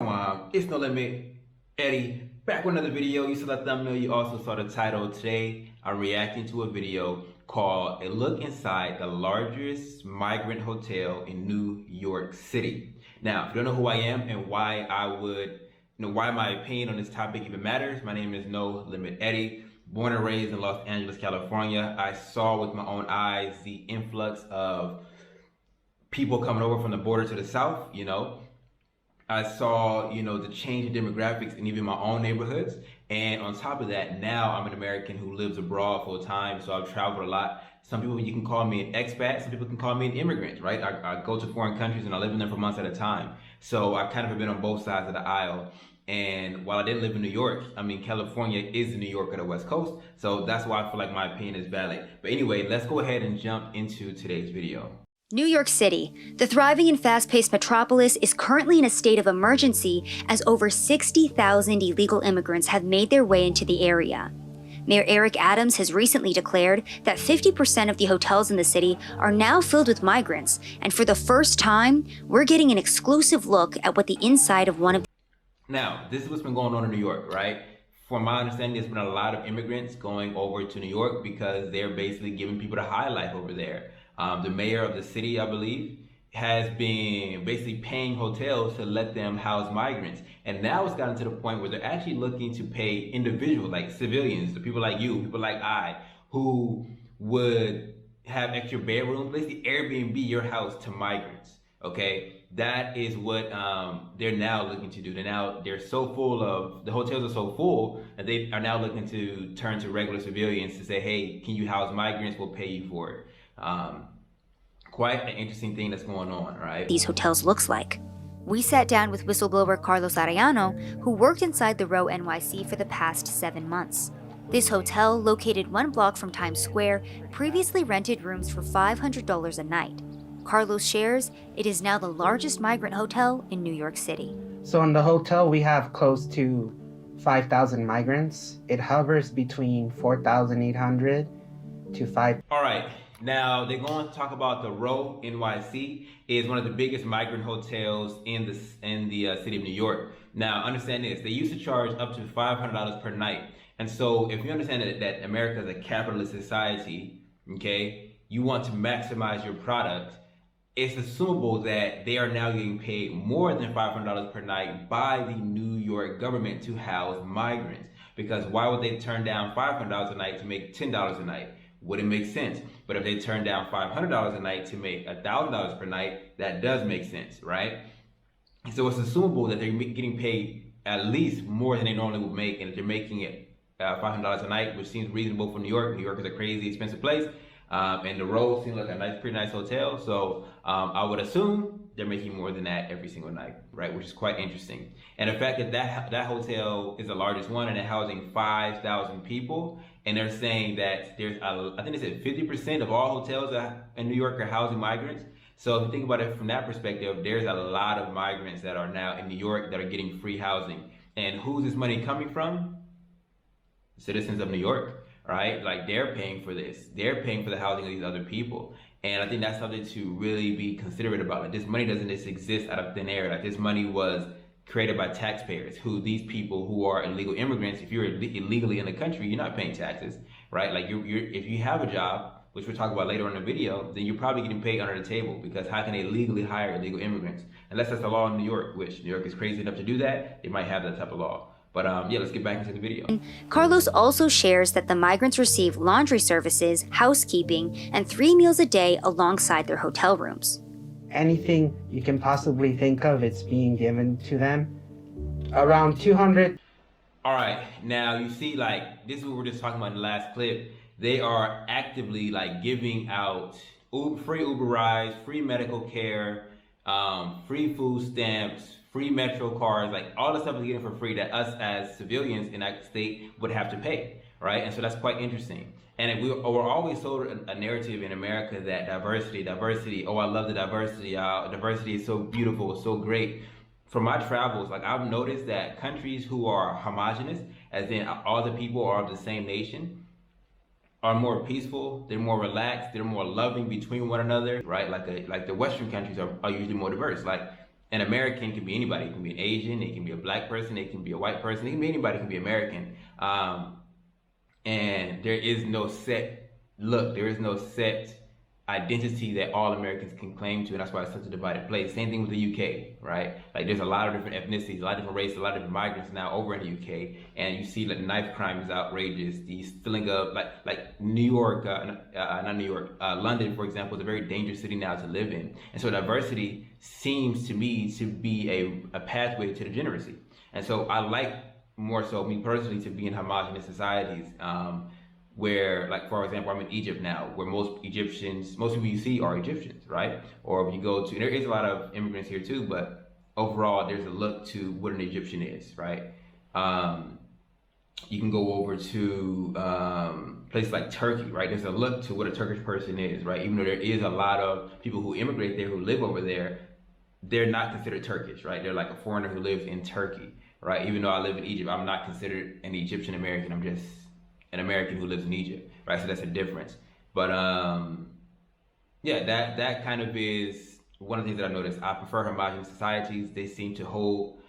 Shalom, it's No Limit, Eddie, back with another video. You saw the thumbnail, you also saw the title. Today, I'm reacting to a video called A Look Inside the Largest Migrant Hotel in New York City. Now, if you don't know who I am and why why my opinion on this topic even matters, my name is No Limit Eddie. Born and raised in Los Angeles, California. I saw with my own eyes the influx of people coming over from the border to the south, I saw, the change in demographics in even my own neighborhoods. And on top of that, now I'm an American who lives abroad full time. So I've traveled a lot. Some people, you can call me an expat. Some people can call me an immigrant, right? I go to foreign countries and I live in them for months at a time. So I kind of have been on both sides of the aisle. And while I didn't live in New York, California is the New York of the West Coast. So that's why I feel like my opinion is valid. But anyway, let's go ahead and jump into today's video. New York City, the thriving and fast-paced metropolis, is currently in a state of emergency as over 60,000 illegal immigrants have made their way into the area. Mayor Eric Adams has recently declared that 50% of the hotels in the city are now filled with migrants, and for the first time, we're getting an exclusive look at what the inside of one of. Now, this is what's been going on in New York, right? From my understanding, there's been a lot of immigrants going over to New York because they're basically giving people the high life over there. The mayor of the city, I believe, has been basically paying hotels to let them house migrants. And now it's gotten to the point where they're actually looking to pay individuals, like civilians, the people like you, people like I, who would have extra bedrooms, basically Airbnb your house to migrants, okay? That is what they're now looking to do. They're so full of, the hotels are so full that they are now looking to turn to regular civilians to say, hey, can you house migrants? We'll pay you for it. Quite an interesting thing that's going on, right? These hotels looks like. We sat down with whistleblower Carlos Arellano, who worked inside the Row NYC for the past 7 months. This hotel, located 1 block from Times Square, previously rented rooms for $500 a night. Carlos shares it is now the largest migrant hotel in New York City. So in the hotel, we have close to 5,000 migrants. It hovers between 4,800 to 5. All right. Now, they're going to talk about the Row NYC. Is one of the biggest migrant hotels in the city of New York. Now, understand this. They used to charge up to $500 per night. And so if you understand that America is a capitalist society, okay, you want to maximize your product, it's assumable that they are now getting paid more than $500 per night by the New York government to house migrants. Because why would they turn down $500 a night to make $10 a night? Wouldn't make sense. But if they turn down $500 a night to make $1,000 per night, that does make sense, right? So it's assumable that they're getting paid at least more than they normally would make, and if they're making it $500 a night, which seems reasonable for New York. New York is a crazy expensive place, and the Row seems like a pretty nice hotel. So I would assume they're making more than that every single night, right? Which is quite interesting. And the fact that that hotel is the largest one and it's housing 5,000 people, and they're saying that there's, I think they said 50% of all hotels in New York are housing migrants. So if you think about it from that perspective, there's a lot of migrants that are now in New York that are getting free housing. And who's this money coming from? Citizens of New York, right? Like, they're paying for this. They're paying for the housing of these other people. And I think that's something to really be considerate about. Like, this money doesn't just exist out of thin air. Like, this money was created by taxpayers, who these people who are illegal immigrants, if you're illegally in the country, you're not paying taxes, right? Like, if you have a job, which we'll talk about later on in the video, then you're probably getting paid under the table, because how can they legally hire illegal immigrants? Unless that's the law in New York, which New York is crazy enough to do that, they might have that type of law. But yeah, let's get back into the video. Carlos also shares that the migrants receive laundry services, housekeeping, and 3 meals a day alongside their hotel rooms. Anything you can possibly think of, it's being given to them. Around 200. All right, now you see, like, this is what we were just talking about in the last clip. They are actively, like, giving out free Uber rides, free medical care, free food stamps, free Metro cards, like all the stuff is getting for free that us as civilians in that state would have to pay, right? And so that's quite interesting. And we're always sold a narrative in America that diversity, oh, I love the diversity, diversity is so beautiful, it's so great. From my travels, like, I've noticed that countries who are homogenous, as in all the people are of the same nation, are more peaceful, they're more relaxed, they're more loving between one another, right? Like the Western countries are usually more diverse. Like, An American can be anybody. It can be an Asian, it can be a black person, it can be a white person, it can be anybody, it can be American. And there is no set look, there is no set identity that all Americans can claim to, and that's why it's such a divided place. Same thing with the UK, right? Like there's a lot of different ethnicities, a lot of different races, a lot of different migrants now over in the UK, and you see like knife crime is outrageous. The stealing of like New York, not New York, London, for example, is a very dangerous city now to live in, and so diversity seems to me to be a pathway to degeneracy. And so I like more so me personally to be in homogenous societies. Where, like, for example, I'm in Egypt now, where most people you see are Egyptians, right? Or if you go to, there is a lot of immigrants here too, but overall, there's a look to what an Egyptian is, right? You can go over to places like Turkey, right? There's a look to what a Turkish person is, right? Even though there is a lot of people who immigrate there, who live over there, they're not considered Turkish, right? They're like a foreigner who lives in Turkey, right? Even though I live in Egypt, I'm not considered an Egyptian American. I'm just an American who lives in Egypt, right? So that's a difference. But yeah, that kind of is one of the things that I noticed. I prefer homogenous societies. They seem to hold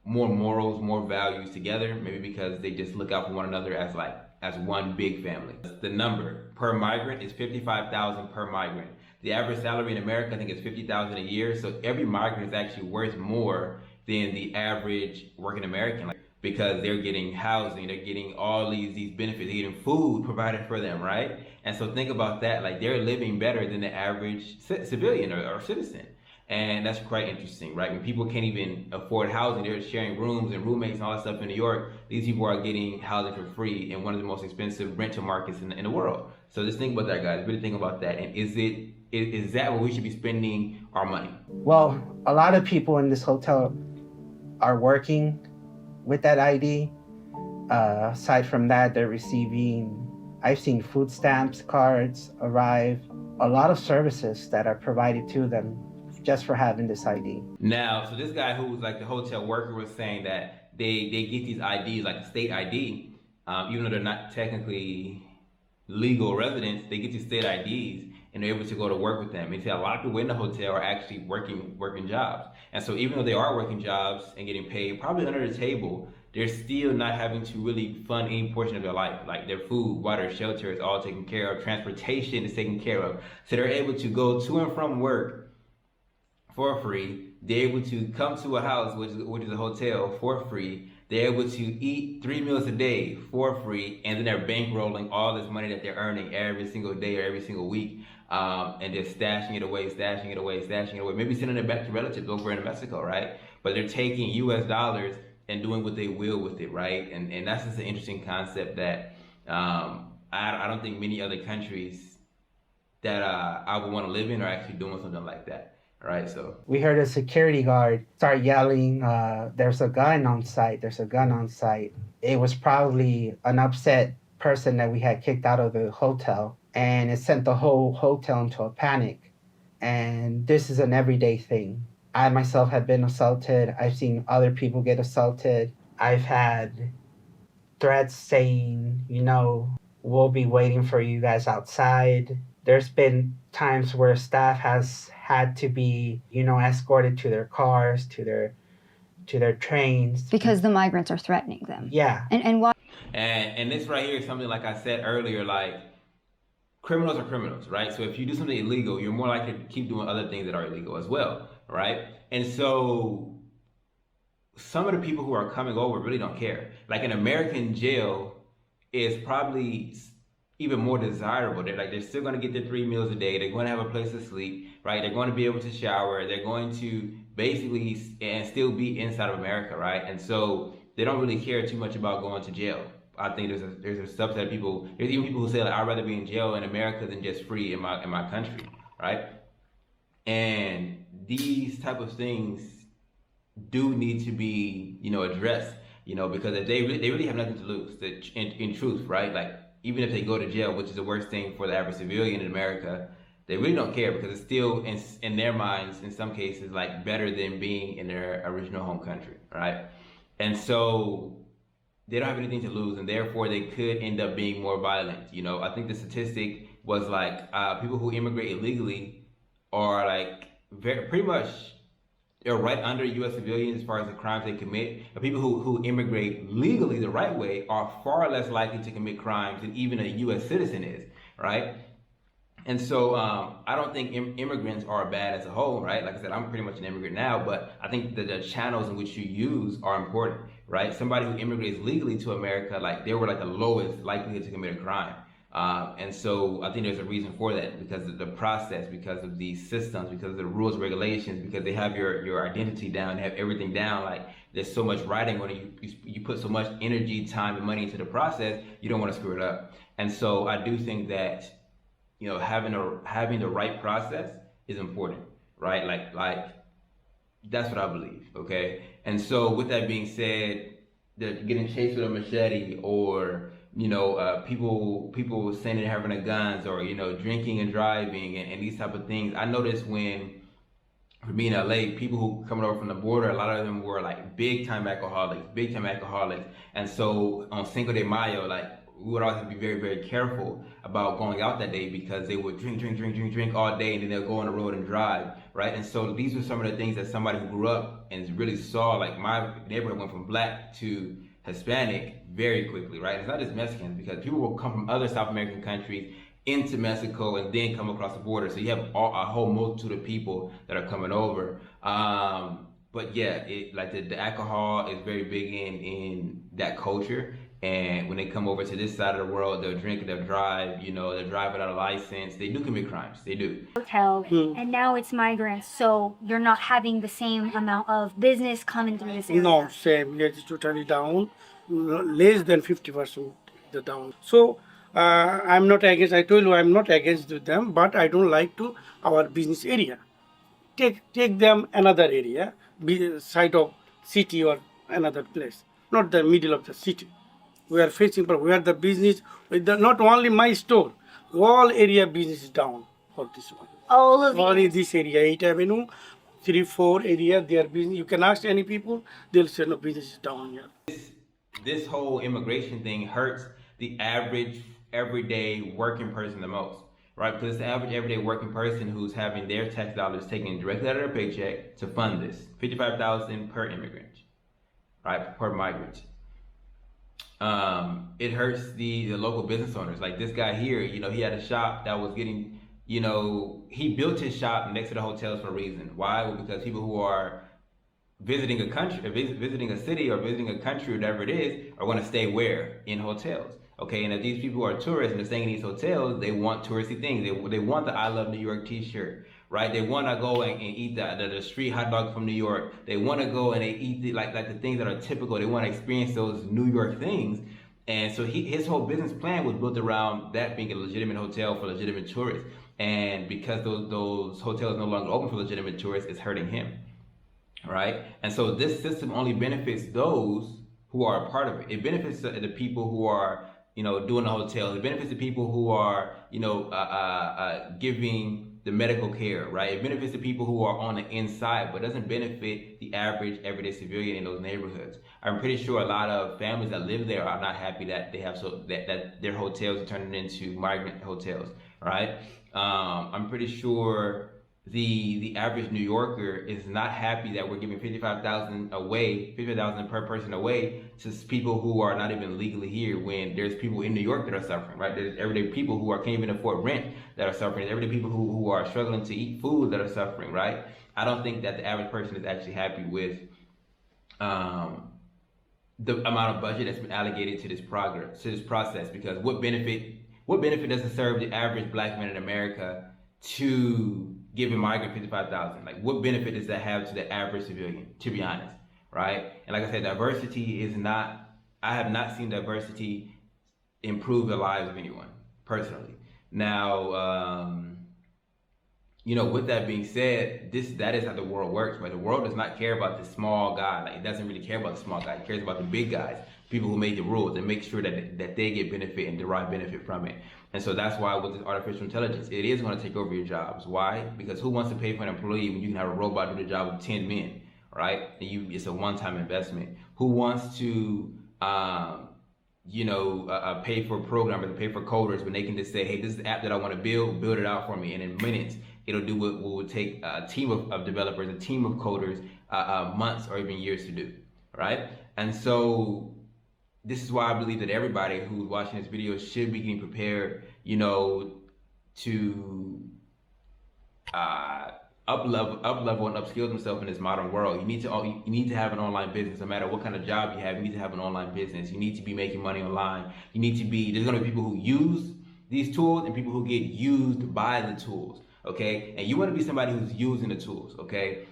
more morals, more values together, maybe because they just look out for one another as one big family. The number per migrant is 55,000 per migrant. The average salary in America, I think, is 50,000 a year. So every migrant is actually worth more than the average working American. Because they're getting housing, they're getting all these benefits, they're getting food provided for them, right? And so think about that, like they're living better than the average civilian or citizen. And that's quite interesting, right? When people can't even afford housing, they're sharing rooms and roommates and all that stuff in New York. These people are getting housing for free in one of the most expensive rental markets in the world. So just think about that, guys. Really think about that. And is that where we should be spending our money? Well, a lot of people in this hotel are working with that ID. Aside from that, they're receiving, I've seen food stamps, cards arrive, a lot of services that are provided to them just for having this ID. Now, so this guy who was like the hotel worker was saying that they get these IDs, like the state ID, even though they're not technically legal residents, they get these state IDs and they're able to go to work with them. And see, a lot of people in the hotel are actually working jobs. And so even though they are working jobs and getting paid probably under the table, they're still not having to really fund any portion of their life. Like their food, water, shelter is all taken care of. Transportation is taken care of. So they're able to go to and from work for free. They're able to come to a house, which is a hotel, for free. They're able to eat 3 meals a day for free, and then they're bankrolling all this money that they're earning every single day or every single week, and they're stashing it away, maybe sending it back to relatives over in Mexico, right? But they're taking US dollars and doing what they will with it, right? And that's just an interesting concept that I don't think many other countries that I would want to live in are actually doing something like that. Right, so we heard a security guard start yelling, there's a gun on site, there's a gun on site. It was probably an upset person that we had kicked out of the hotel, and it sent the whole hotel into a panic. And this is an everyday thing. I myself have been assaulted. I've seen other people get assaulted. I've had threats saying, we'll be waiting for you guys outside. There's been times where staff has had to be, escorted to their cars, to their trains. Because the migrants are threatening them. Yeah. And why? And this right here is something, like I said earlier, like criminals are criminals, right? So if you do something illegal, you're more likely to keep doing other things that are illegal as well, right? And so some of the people who are coming over really don't care. Like an American jail is probably even more desirable. They're still going to get their 3 meals a day. They're going to have a place to sleep, right? They're going to be able to shower. They're going to basically and still be inside of America, right? And so they don't really care too much about going to jail. I think there's a subset of people. There's even people who say, like, I'd rather be in jail in America than just free in my country, right? And these type of things do need to be addressed, because if they really have nothing to lose. In truth, right? Like, even if they go to jail, which is the worst thing for the average civilian in America, they really don't care, because it's still in their minds, in some cases, like better than being in their original home country, right? And so they don't have anything to lose, and therefore they could end up being more violent. I think the statistic was like people who immigrate illegally are like pretty much are right under U.S. civilians as far as the crimes they commit. And people who immigrate legally the right way are far less likely to commit crimes than even a U.S. citizen is, right? And so I don't think immigrants are bad as a whole, right? Like I said, I'm pretty much an immigrant now, but I think that the channels in which you use are important, right? Somebody who immigrates legally to America, like they were like the lowest likelihood to commit a crime. And so I think there's a reason for that, because of the process, because of the systems, because of the rules, regulations, because they have your identity down, they have everything down. Like there's so much writing on it, you put so much energy, time, and money into the process, you don't want to screw it up. And so I do think that, you know, having the right process is important, right? Like that's what I believe, okay? And so with that being said, getting chased with a machete, or you know, people saying they're having guns, or you know, drinking and driving, and these type of things. I noticed when, for me in LA, people who coming over from the border, a lot of them were like big time alcoholics, and so on Cinco de Mayo, like we would always be very, very careful about going out that day, because they would drink all day, and then they'll go on the road and drive, right? And so these were some of the things that somebody who grew up and really saw, like my neighborhood went from black to Hispanic very quickly, right? It's not just Mexicans, because people will come from other South American countries into Mexico and then come across the border. So you have a whole multitude of people that are coming over. But yeah, like the alcohol is very big in that culture. And when they come over to this side of the world, they'll drink, they'll drive, you know, they'll drive without a license. They do commit crimes, they do. Hotel, and now it's migrants, so you're not having the same amount of business coming through this area. No, same. It is totally down, less than 50% the down. So I'm not against. I told you I'm not against them, but I don't like to our business area. Take them another area, be side of city or another place, not the middle of the city. We are facing, but where the business, not only my store, all area business is down for this one. All of Only these. this area, 8 Avenue, 3, 4 area, their business. You can ask any people, they'll say no, business is down here. This whole immigration thing hurts the average everyday working person the most, right? Because it's the average everyday working person who's having their tax dollars taken directly out of their paycheck to fund this. $55,000 per immigrant, right? Per migrant. It hurts the local business owners. Like this guy here, you know, he had a shop that was getting, you know, he built his shop next to the hotels for a reason. Why? Well, because people who are visiting a country, visiting a city, or visiting a country, whatever it is, are going to stay where? In hotels. Okay, and if these people are tourists and they're staying in these hotels, they want touristy things. They want the I Love New York t-shirt, right? They want to go and eat the street hot dog from New York. They want to go and they eat like the things that are typical. They want to experience those New York things. And so his whole business plan was built around that being a legitimate hotel for legitimate tourists. And because those hotels no longer open for legitimate tourists, it's hurting him, right? And so this system only benefits those who are a part of it. It benefits the people who are, you know, doing the hotels. It benefits the people who are, you know, giving the medical care, right? It benefits the people who are on the inside, but doesn't benefit the average everyday civilian in those neighborhoods. I'm pretty sure a lot of families that live there are not happy that they have that their hotels are turning into migrant hotels, right? I'm pretty sure the average New Yorker is not happy that we're giving $55,000 per person away to people who are not even legally here, when there's people in New York that are suffering, right? There's everyday people who can't even afford rent that are suffering. There's everyday people who are struggling to eat food that are suffering, right? I don't think that the average person is actually happy with the amount of budget that's been allocated to this process, because what benefit does it serve the average black man in America to give a migrant $55,000? Like, what benefit does that have to the average civilian, to be honest, right? And like I said, diversity is not, I have not seen diversity improve the lives of anyone, personally. Now, you know, with that being said, that is how the world works, right? The world does not care about the small guy. Like, it doesn't really care about the small guy. It cares about the big guys, people who make the rules, and make sure that they get benefit and derive benefit from it. And so that's why with this artificial intelligence, it is going to take over your jobs. Why? Because who wants to pay for an employee when you can have a robot do the job of 10 men, right? And it's a one-time investment. Who wants to, pay for programmers, pay for coders, when they can just say, hey, this is the app that I want to build it out for me. And in minutes, it'll do what would take a team of developers, a team of coders, months or even years to do, right? And so this is why I believe that everybody who's watching this video should be getting prepared, you know, to up level and upskill themselves in this modern world. You need to have an online business. No matter what kind of job you have, you need to have an online business. You need to be making money online. You need to be, there's going to be people who use these tools and people who get used by the tools, okay? And you want to be somebody who's using the tools, okay?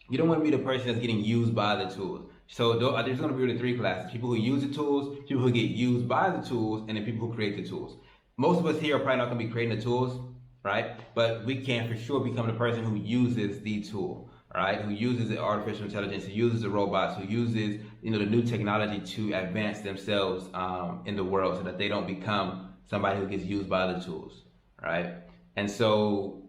You don't want to be the person that's getting used by the tools. So there's going to be really three classes: people who use the tools, people who get used by the tools, and then people who create the tools. Most of us here are probably not going to be creating the tools, right? But we can for sure become the person who uses the tool, right? Who uses the artificial intelligence, who uses the robots, who uses, you know, the new technology to advance themselves in the world, so that they don't become somebody who gets used by the tools, right? And so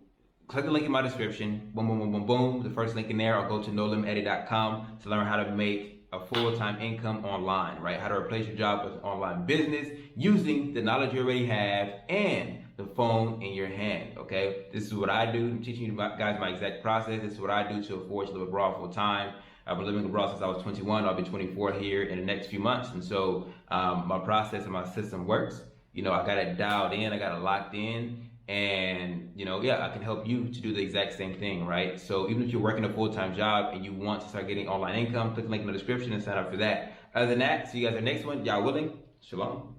click the link in my description, boom, boom, boom, boom, boom, the first link in there, or go to nolimiteddy.com to learn how to make a full-time income online, right? How to replace your job with an online business using the knowledge you already have and the phone in your hand, okay? This is what I do. I'm teaching you guys my exact process. This is what I do to afford to live abroad full time. I've been living abroad since I was 21. I'll be 24 here in the next few months. And so my process and my system works. You know, I got it dialed in, I got it locked in, and you know, yeah, I can help you to do the exact same thing, right? So even if you're working a full-time job and you want to start getting online income, click the link in the description and sign up for that. Other than that, see you guys in the next one. Y'all willing? Shalom.